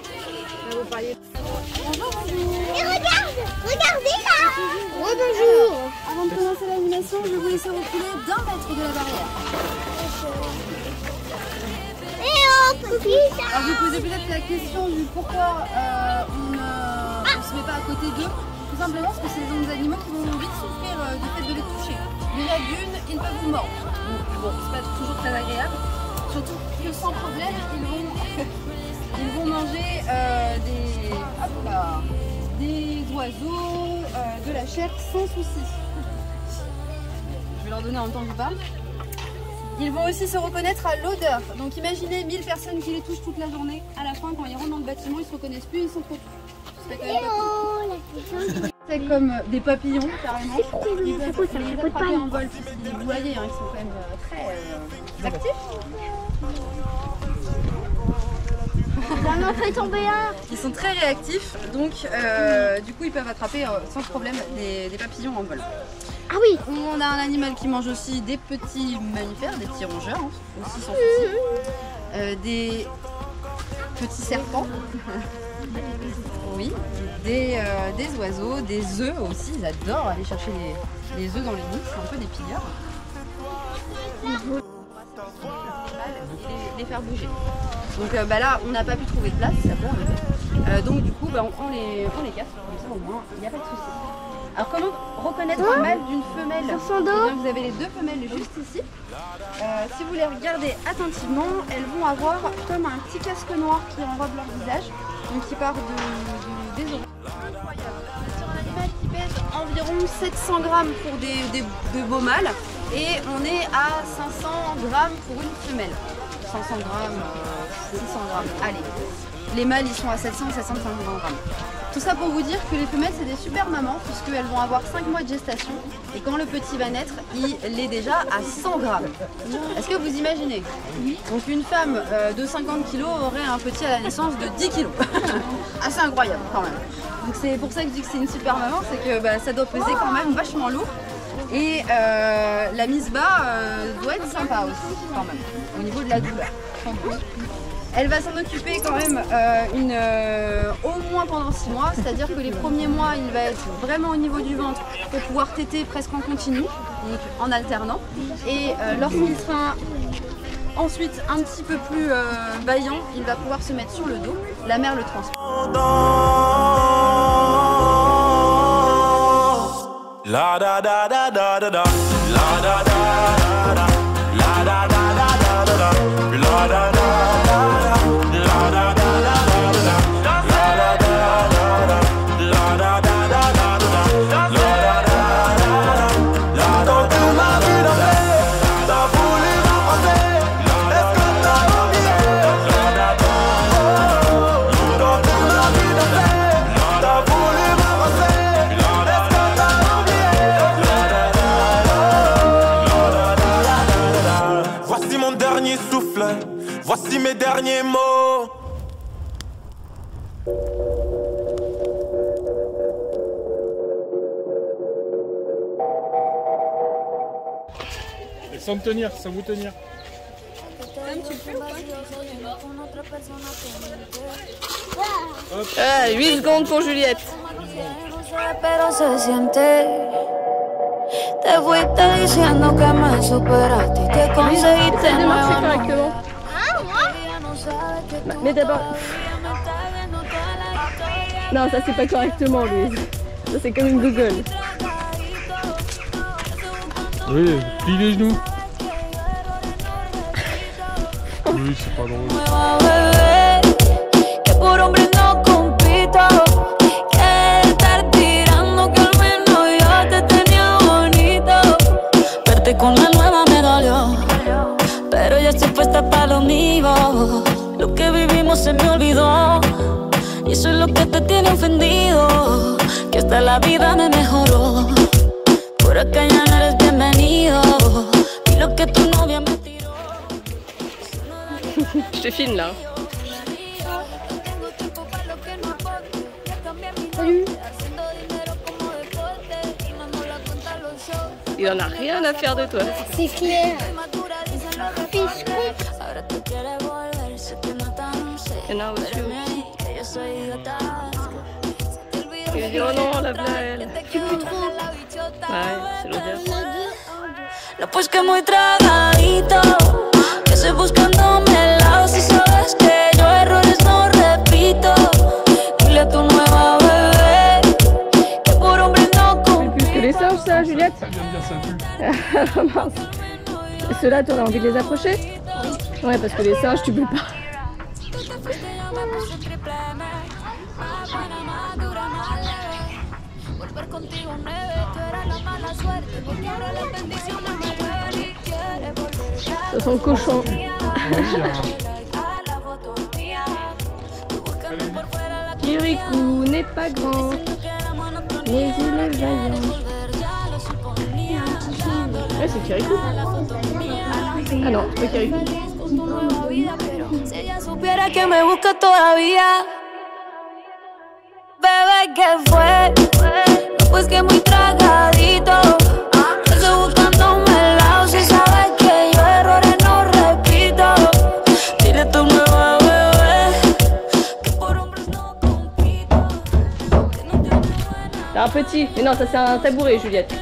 [SPEAKER 4] Et regarde, regardez là. Bonjour.
[SPEAKER 10] Avant de commencer l'animation, je vous laisser reculer d'1 mètre de la barrière. Alors je vous posez peut-être la question du pourquoi on ne se met pas à côté d'eux. Tout simplement parce que c'est des animaux qui vont vite souffrir du fait de les toucher. Déjà d'une, ils peuvent vous mordre. Donc bon, c'est pas toujours très agréable. Surtout que sans problème, ils vont manger des oiseaux, de la chair sans souci. Je vais leur donner en même temps que je parle. Ils vont aussi se reconnaître à l'odeur. Donc imaginez 1000 personnes qui les touchent toute la journée. À la fin, quand ils rentrent dans le bâtiment, ils se reconnaissent plus, ils sont trop touchés. C'est comme des papillons carrément. Ils peuvent les attraper en vol. Vous voyez, hein, ils sont quand même très actifs.
[SPEAKER 3] J'en ai fait tomber un.
[SPEAKER 10] Ils sont très réactifs, donc du coup ils peuvent attraper sans problème des papillons en vol.
[SPEAKER 3] Ah oui.
[SPEAKER 10] On a un animal qui mange aussi des petits mammifères, des petits rongeurs, hein, aussi sans souci. Des petits serpents. Oui, des oiseaux, des œufs aussi, ils adorent aller chercher les œufs dans les nids, c'est un peu des pilleurs. Les faire bouger. Donc là, on n'a pas pu trouver de place, ça peut arriver. Donc du coup, on les casse, comme ça au moins, il n'y a pas de souci. Alors comment reconnaître un mâle d'une femelle?
[SPEAKER 3] Sur son dos.
[SPEAKER 10] Vous avez les deux femelles juste ici. Si vous les regardez attentivement, elles vont avoir comme un petit casque noir qui enrobe leur visage, donc qui part des oreilles. Incroyable. On est sur un animal qui pèse environ 700 grammes pour des beaux mâles et on est à 500 grammes pour une femelle. 500 grammes, 600 grammes, allez. Les mâles ils sont à 700, 750 grammes. Tout ça pour vous dire que les femelles c'est des super mamans puisqu'elles vont avoir 5 mois de gestation et quand le petit va naître, il est déjà à 100 grammes. Est-ce que vous imaginez? Oui. Donc une femme de 50 kg aurait un petit à la naissance de 10 kg. Assez incroyable quand même. Donc c'est pour ça que je dis que c'est une super maman, c'est que ça doit peser quand même vachement lourd. Et la mise bas doit être sympa aussi quand même, au niveau de la douleur. Elle va s'en occuper quand même au moins pendant 6 mois, c'est-à-dire que les premiers mois, il va être vraiment au niveau du ventre pour pouvoir téter presque en continu, donc en alternant. Et lorsqu'il sera ensuite un petit peu plus vaillant, il va pouvoir se mettre sur le dos. La mère le transporte.
[SPEAKER 6] La da da da da da da, la da da da da, la da da da da da, la da da da, la da da da da, la da da da, la da da da da, la da da tu m'as vu danser, t'as voulu m'embrasser, est-ce que t'as oublié? La da da, quand tu m'as vu danser, t'as voulu m'embrasser. Voici mon dernier souffle, voici mes derniers mots.
[SPEAKER 1] Et sans tenir, sans vous tenir.
[SPEAKER 2] Ah, 8 secondes pour Juliette.
[SPEAKER 5] Pero se siente. Te fuiste diciendo que me superaste y que conseguiste
[SPEAKER 2] Essaye de marcher correctement. Mais d'abord... Non, ça c'est pas correctement, Louise. Ça c'est comme une Google.
[SPEAKER 1] Oui, plie les genoux. Oui, c'est pas drôle.
[SPEAKER 5] Con la nueva me dolió, pero ya estoy puesta para lo mío. Lo que vivimos se me olvidó y eso es lo que te tiene ofendido, que hasta la vida me mejoró. Por acá ya no eres bienvenido y lo que tu novia me tiró.
[SPEAKER 2] Je te filme là.
[SPEAKER 3] Salut.
[SPEAKER 2] Il en a rien à faire de toi.
[SPEAKER 3] C'est clair. Fiche
[SPEAKER 2] Il y en a aussi. Il dit oh non, la blague.
[SPEAKER 3] Tu peux trop.
[SPEAKER 2] Ouais, c'est l'odeur.
[SPEAKER 5] No, pues que muy tragadito, que estoy buscándome el lado. Si sabes que yo errores no repito, dile a tu nueva bebé que por hombre no compito.
[SPEAKER 2] Plus que les singes, ça, Juliette. Mince. Ceux-là, tu as envie de les approcher? Ouais, parce que les singes, tu peux pas. Ça sent le cochon. Kirikou n'est pas grand. Mais il est vaillant. Ouais, c'est Kirikou. Ah non, c'est pas Kirikou.
[SPEAKER 5] Si ella supiera que me busca todavía. Bebé, ¿qué fue? No, pues que muy tragadito. Estoy buscándome el lado. Si sabes que yo errores no repito. Dile a tu nueva bebé que por hombres no compito. Que no te buena.
[SPEAKER 2] C'est un petit. Mais non, ça c'est un tabouret, Juliette.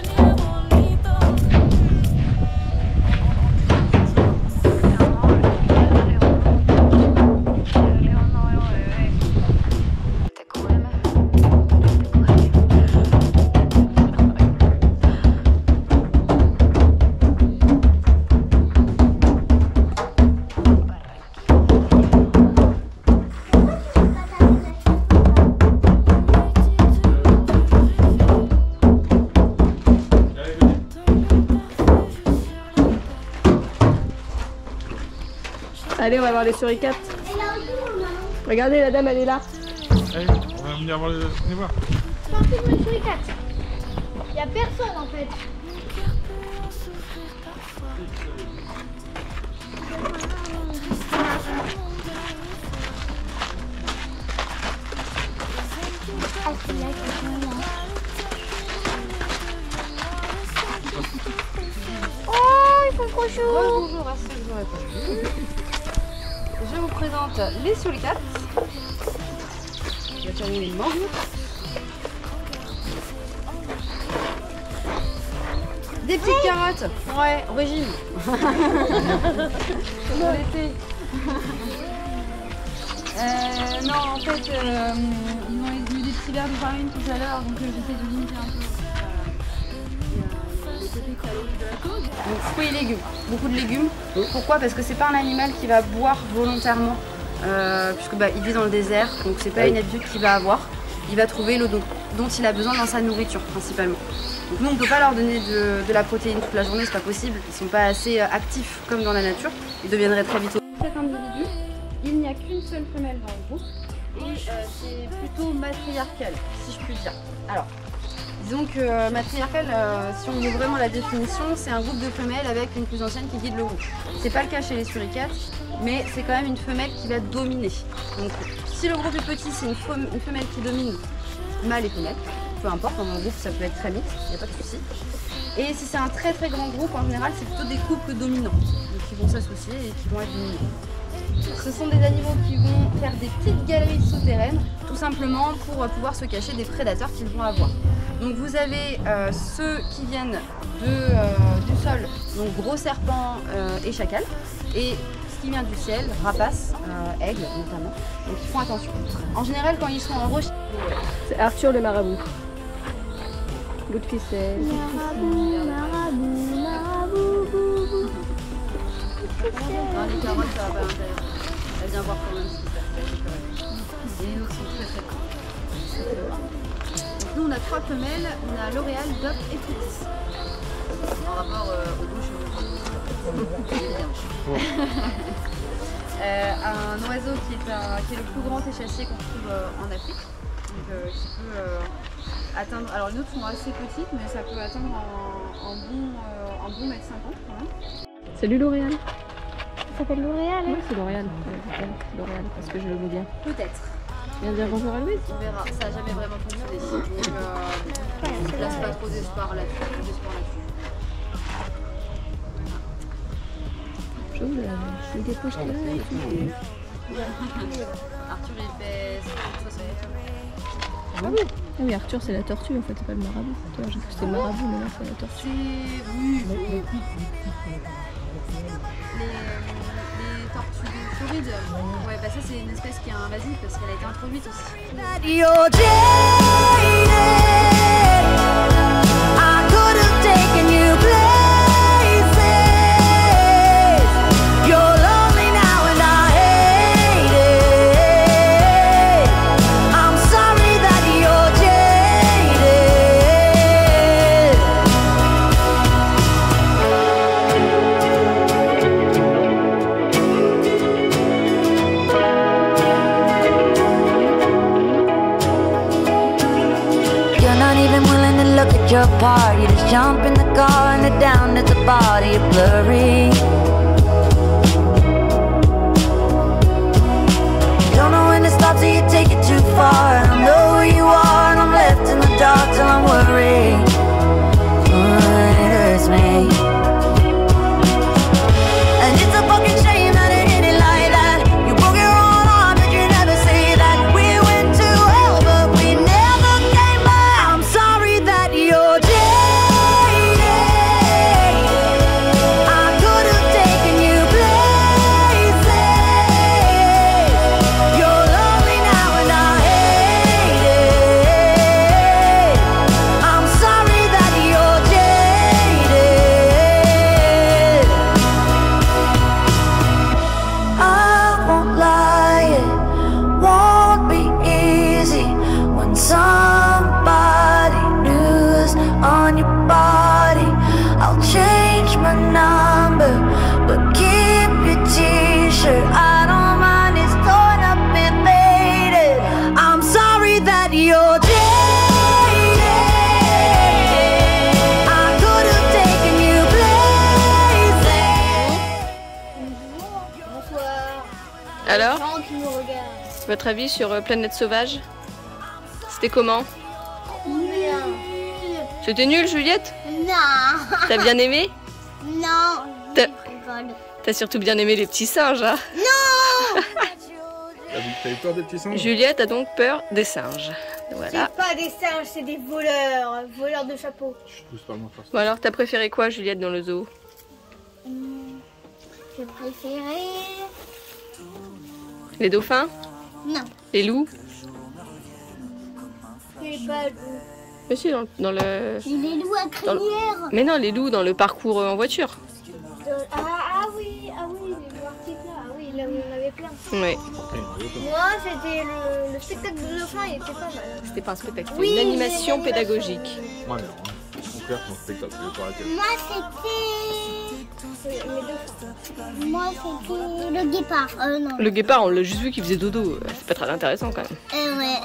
[SPEAKER 2] Allez, on va voir les suricates. Regardez, la dame, elle est là.
[SPEAKER 1] Allez, on va venir voir les... Venez voir.
[SPEAKER 3] Je suis en les suricates. Il n'y a personne en fait.
[SPEAKER 10] Oh, ils sont trop chauds. Bonjour, merci, je vous réponds. Je vous présente les suricates. Je vais terminer le mangue. Des petites carottes. Ouais, régime. Pour l'été. Non, en fait, ils ont eu des petits verres de farine tout à l'heure, donc j'essaie de limiter un peu. Donc fruits et légumes, beaucoup de légumes. Pourquoi? Parce que c'est pas un animal qui va boire volontairement, puisque il vit dans le désert, donc c'est pas une habitude qu'il va avoir. Il va trouver l'eau dont il a besoin dans sa nourriture principalement. Donc nous on ne peut pas leur donner de la protéine toute la journée, c'est pas possible. Ils sont pas assez actifs comme dans la nature. Ils deviendraient très vite. Cet individu, il n'y a qu'une seule femelle dans le groupe et c'est plutôt matriarcal, si je puis dire. Alors. Disons que matriarcal, si on veut vraiment la définition, c'est un groupe de femelles avec une plus ancienne qui guide le groupe. C'est pas le cas chez les suricates, mais c'est quand même une femelle qui va dominer. Donc si le groupe est petit, c'est une femelle qui domine mâle et femelle, peu importe, dans un groupe ça peut être très mixte, il n'y a pas de souci. Et si c'est un très très grand groupe, en général c'est plutôt des couples dominants, donc qui vont s'associer et qui vont être dominants. Ce sont des animaux qui vont faire des petites galeries souterraines, tout simplement pour pouvoir se cacher des prédateurs qu'ils vont avoir. Donc vous avez ceux qui viennent du sol, donc gros serpents et chacals, et ce qui vient du ciel, rapaces, aigles notamment, donc ils font attention. En général quand ils sont en recherche...
[SPEAKER 2] C'est Arthur le marabout. Bout de ficelle.
[SPEAKER 10] Dans les carottes, ça va pas l'intérieur. Elle vient voir quand même ce qui se passe. Et les autres sont très très grands. Nous on a 3 femelles, on a L'Oréal, Doc et Félix. En rapport aux 2 chevaux. Un oiseau qui est le plus grand échassier qu'on trouve en Afrique. Donc qui peut atteindre. Alors les autres sont assez petites, mais ça peut atteindre un bon 1,50 m quand même.
[SPEAKER 2] Salut L'Oréal.
[SPEAKER 3] Ça s'appelle L'Oréal.
[SPEAKER 2] Oui, c'est L'Oréal. C'est L'Oréal parce que je le veux bien.
[SPEAKER 10] Peut-être.
[SPEAKER 2] Tu viens de dire bonjour à Louise?
[SPEAKER 10] On verra, ça n'a jamais vraiment fonctionné. Donc on ne place pas trop d'espoir là-dessus.
[SPEAKER 2] Je me dépose là.
[SPEAKER 10] Arthur il fait 60.
[SPEAKER 2] Ah oui. Ah oui, Arthur c'est la tortue en fait, c'est pas le marabout. Toi j'ai cru que c'était le marabout, mais là c'est la tortue.
[SPEAKER 10] Oui. Les tortues de Floride, ouais, ça c'est une espèce qui est invasive parce qu'elle a été introduite aussi.
[SPEAKER 5] you apart. You just jump in the car and they're down at the body, you're blurry. Don't know when to stop till you take it too far. I don't know who you are and I'm left in the dark till I'm worried. It hurts me. And it's a fucking shame that it ended like that. You broke your own heart but you never say that. We went to hell but we never came back. I'm sorry that you're jaded. I could have taken you places. You're lonely now and I hate it. I'm sorry that you're jaded. I won't lie, it won't be easy when somebody new's on your body. I'll change my number, but keep your t-shirt. I don't mind, it's torn up and faded. I'm sorry that you're jaded. I could have taken you places.
[SPEAKER 3] Bonsoir.
[SPEAKER 2] Alors,
[SPEAKER 3] Gens qui nous regardent.
[SPEAKER 2] votre avis sur Planète Sauvage? C'était comment? C'était nul, Juliette?
[SPEAKER 3] Non.
[SPEAKER 2] T'as bien aimé?
[SPEAKER 3] Non.
[SPEAKER 2] T'as-
[SPEAKER 3] Je rigole.
[SPEAKER 2] T'as surtout bien aimé les petits singes, hein?
[SPEAKER 3] Non.
[SPEAKER 1] T'as eu peur des petits singes?
[SPEAKER 2] Juliette a donc peur des singes. Voilà.
[SPEAKER 3] C'est pas des singes, c'est des voleurs. Voleurs de chapeaux.
[SPEAKER 1] Je pousse pas mon frère.
[SPEAKER 2] Bon alors, t'as préféré quoi, Juliette, dans le zoo?
[SPEAKER 3] J'ai préféré...
[SPEAKER 2] Les dauphins?
[SPEAKER 3] Non.
[SPEAKER 2] Les loups?
[SPEAKER 3] J'ai pas de...
[SPEAKER 2] Mais si, dans le...
[SPEAKER 3] Les loups à
[SPEAKER 2] Dans le-
[SPEAKER 3] crinière.
[SPEAKER 2] Mais non, les loups dans le parcours en voiture.
[SPEAKER 3] Ah oui, les loups arctiques là. Ah oui, là où il y en avait plein.
[SPEAKER 2] Oui.
[SPEAKER 3] Moi, c'était le spectacle de dauphins, il était pas mal.
[SPEAKER 2] C'était pas un spectacle, c'était
[SPEAKER 3] Oui,
[SPEAKER 2] une
[SPEAKER 3] mais
[SPEAKER 2] animation
[SPEAKER 3] l'animation,
[SPEAKER 2] pédagogique.
[SPEAKER 1] Moi, non. Mon frère, son spectacle, je vais pas arrêter.
[SPEAKER 4] Moi, c'était...
[SPEAKER 3] Les dauphins.
[SPEAKER 4] Moi, c'était le guépard. Non.
[SPEAKER 2] Le guépard, on l'a juste vu qu'il faisait dodo. C'est pas très intéressant quand même.
[SPEAKER 4] Ouais.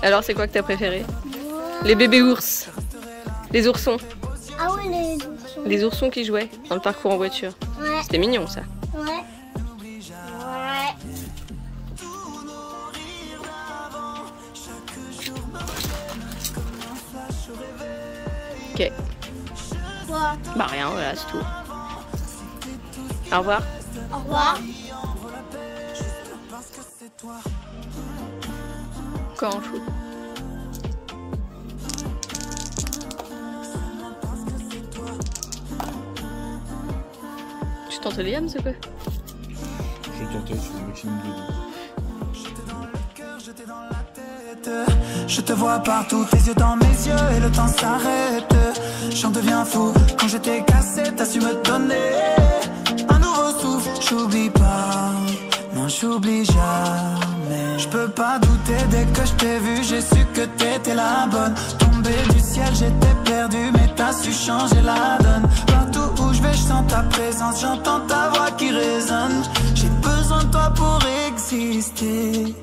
[SPEAKER 2] Alors, c'est quoi que t'as préféré? Les bébés ours. Les oursons.
[SPEAKER 4] Ah ouais, les oursons.
[SPEAKER 2] Les oursons qui jouaient dans le parcours en voiture.
[SPEAKER 4] Ouais.
[SPEAKER 2] C'était mignon ça.
[SPEAKER 4] Ouais. Ouais.
[SPEAKER 2] Ok.
[SPEAKER 3] Quoi?
[SPEAKER 2] Bah rien, voilà, c'est tout. Au revoir.
[SPEAKER 3] Au revoir.
[SPEAKER 2] Encore en foot. Tu tentes Liam, c'est quoi?
[SPEAKER 1] Je tentais, je suis un maximum de deux.
[SPEAKER 6] Je te vois partout, tes yeux dans mes yeux et le temps s'arrête. J'en deviens fou, quand je t'ai cassé, t'as su me donner un nouveau souffle. J'oublie pas, non j'oublie jamais. Je peux pas douter, dès que je t'ai vu, j'ai su que t'étais la bonne. Tombé du ciel, j'étais perdu, mais t'as su changer la donne. Partout où je vais, je sens ta présence, j'entends ta voix qui résonne. J'ai besoin de toi pour exister.